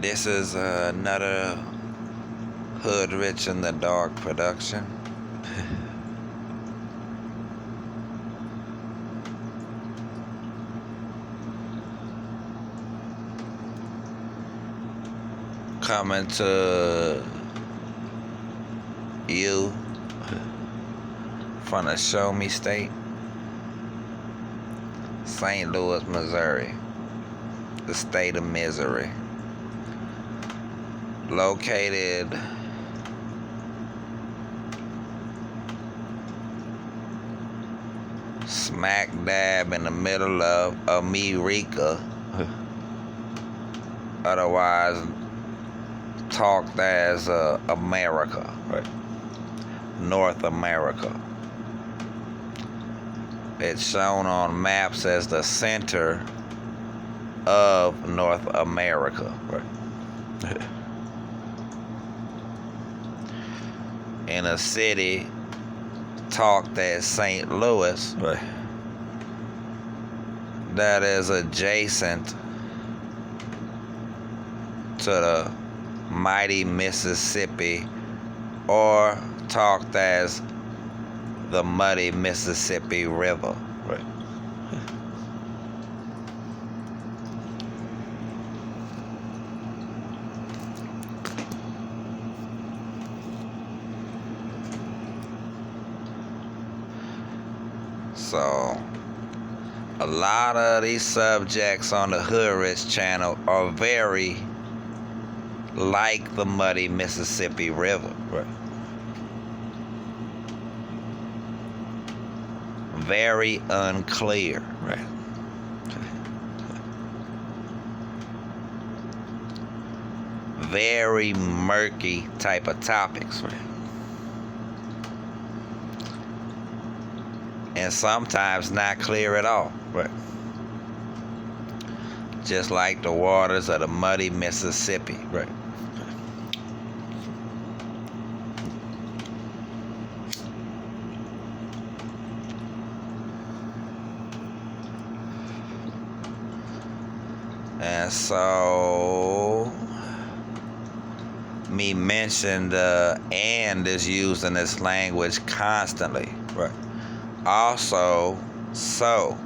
This is another Hood Rich in the Dark production. Coming to you from the Show Me State, St. Louis, Missouri, the state of misery. Located smack dab in the middle of America, otherwise talked as America, right? North America. It's shown on maps as the center of North America, right? In a city talked as St. Louis, right, that is adjacent to the mighty Mississippi, or talked as the muddy Mississippi River, right? So, a lot of these subjects on the Hood Rich channel are very like the muddy Mississippi River, right? Very unclear, right? Very murky type of topics, right? And sometimes not clear at all, right? Just like the waters of the muddy Mississippi, right? And so, me mentioned and is used in this language constantly, right? Also, so,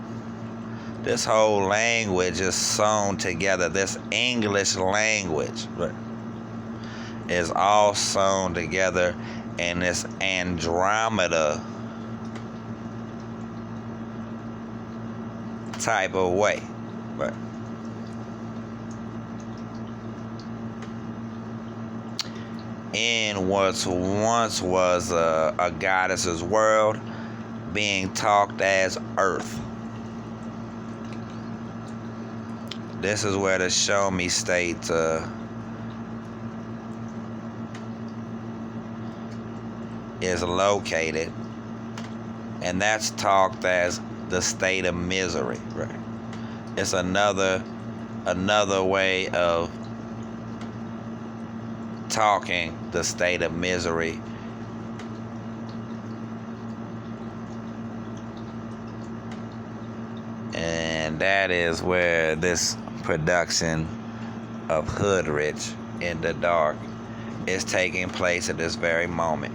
this whole language is sewn together. This English language, right, is all sewn together in this Andromeda type of way, right? In what once was a goddess's world, being talked as Earth. This is where the Show Me State is located, and that's talked as the state of misery, right? It's another way of talking the state of misery. And that is where this production of Hood Rich in the Dark is taking place at this very moment.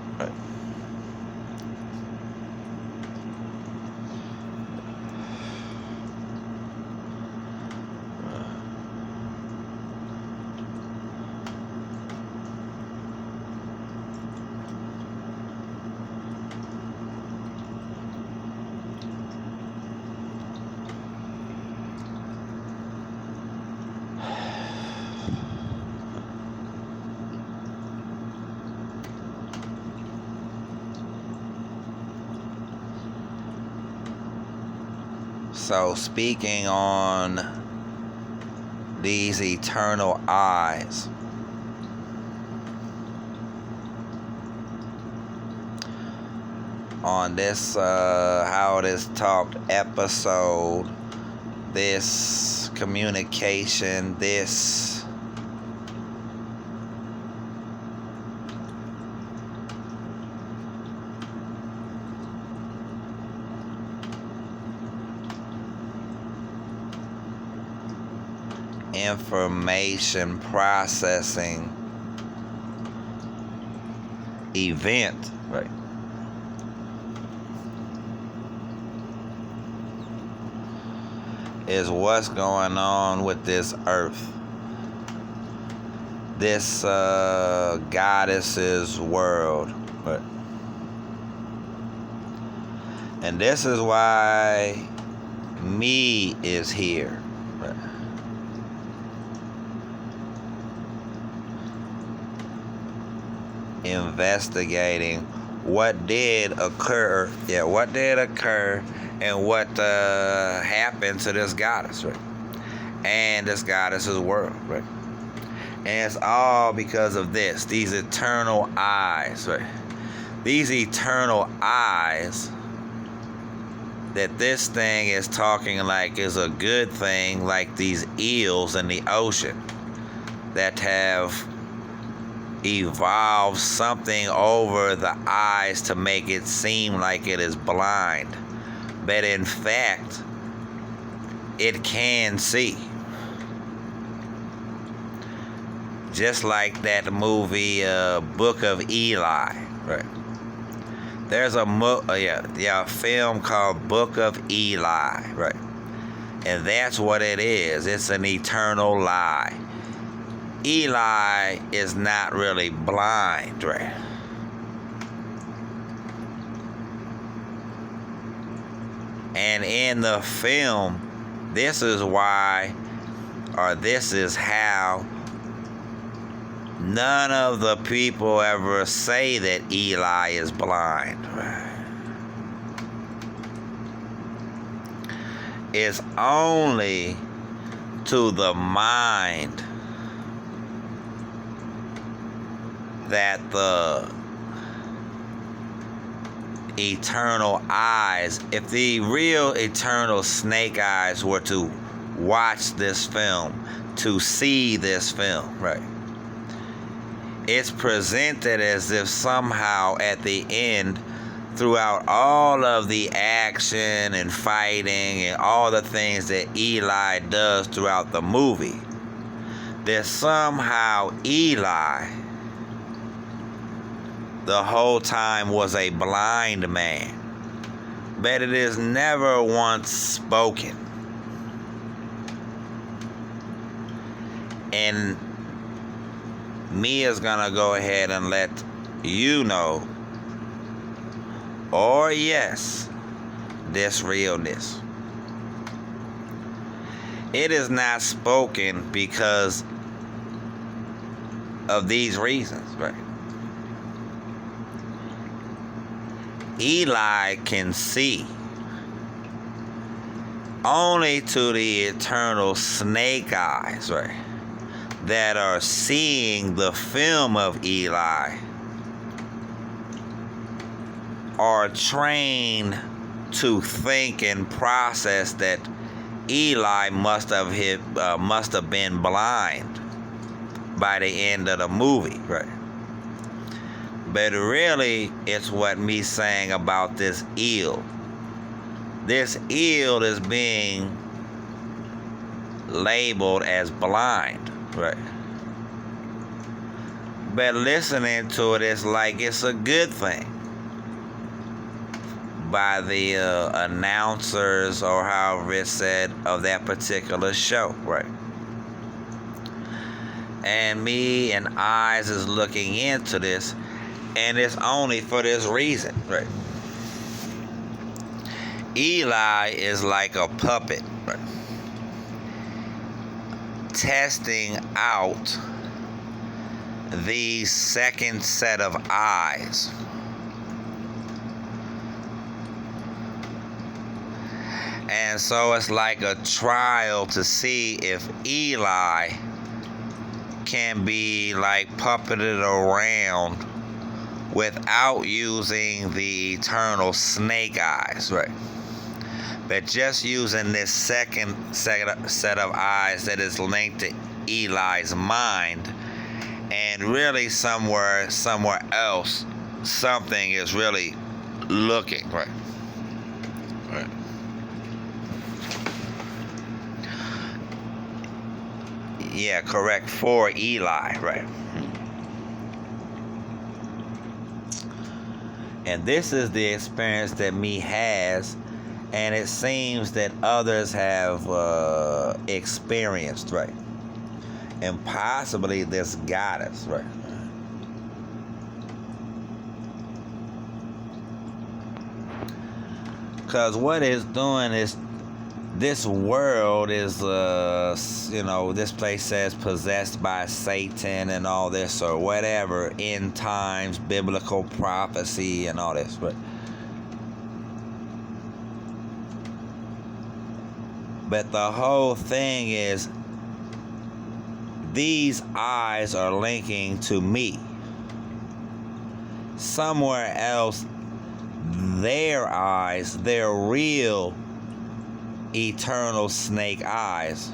So, speaking on these eternal eyes, on this How It Is Talked episode, this communication, this information processing event, right? Is what's going on with this earth. This goddess's world, right? And this is why me is here, right? Investigating what did occur, and what happened to this goddess, right? And this goddess's world, right? And it's all because of these eternal eyes, right? These eternal eyes that this thing is talking like is a good thing, like these eels in the ocean that have evolved something over the eyes to make it seem like it is blind. But in fact, it can see. Just like that movie Book of Eli, right? There's a film called Book of Eli, right? And that's what it is. It's an eternal lie. Eli is not really blind, right? And in the film, this is how none of the people ever say that Eli is blind. It's only to the mind that the eternal eyes, if the real eternal snake eyes were to watch this film, to see this film, right? It's presented as if somehow at the end, throughout all of the action and fighting and all the things that Eli does throughout the movie, that somehow Eli the whole time was a blind man. But it is never once spoken. And me is gonna go ahead and let you know, or yes, this realness. It is not spoken because of these reasons, right? Eli can see only to the eternal snake eyes, right, that are seeing the film of Eli are trained to think and process that Eli must have been blind by the end of the movie, right? But really, it's what me saying about this eel. This eel is being labeled as blind, right? But listening to it is like it's a good thing by the announcers, or however it's said, of that particular show, right? And me and Eyes is looking into this, and it's only for this reason, right? Eli is like a puppet, right? Testing out the second set of eyes. And so it's like a trial to see if Eli can be like puppeted around without using the eternal snake eyes, right? But just using this second set of eyes that is linked to Eli's mind, and really somewhere else, something is really looking, right? Right. Yeah, correct. For Eli, right. And this is the experience that me has, and it seems that others have experienced, right? And possibly this goddess, right? Because what it's doing is, this world is, this place says possessed by Satan and all this or whatever, end times, biblical prophecy and all this. But the whole thing is, these eyes are linking to me. Somewhere else, their eyes, their real eternal snake eyes,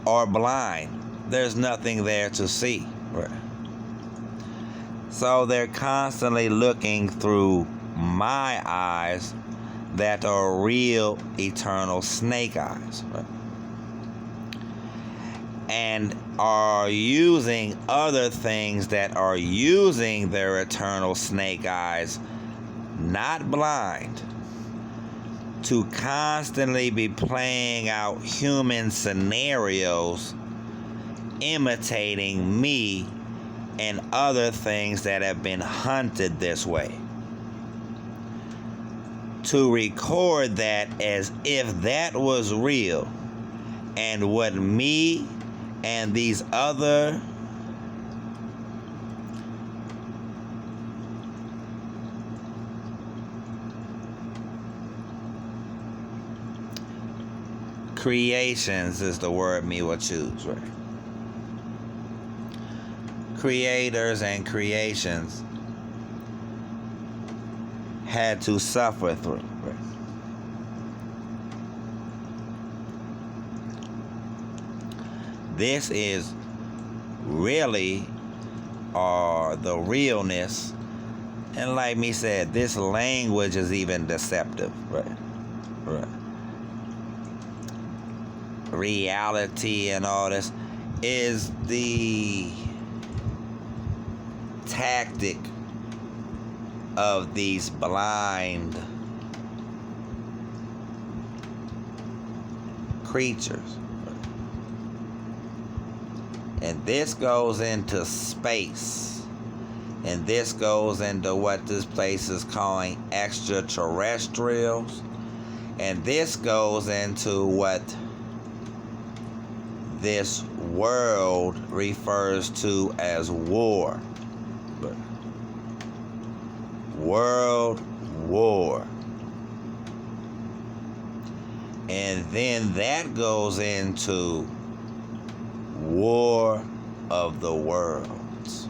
are blind. There's nothing there to see. Right. So they're constantly looking through my eyes that are real eternal snake eyes. Right. And are using other things that are using their eternal snake eyes, not blind, to constantly be playing out human scenarios, imitating me and other things that have been hunted this way. To record that as if that was real, and what me and these other creations is the word me will choose, right? Creators and creations had to suffer through, right? This is really the realness. And like me said, this language is even deceptive, right? Right. Reality and all this is the tactic of these blind creatures. And this goes into space. And this goes into what this place is calling extraterrestrials. And this goes into what this world refers to as war. World war. And then that goes into War of the Worlds.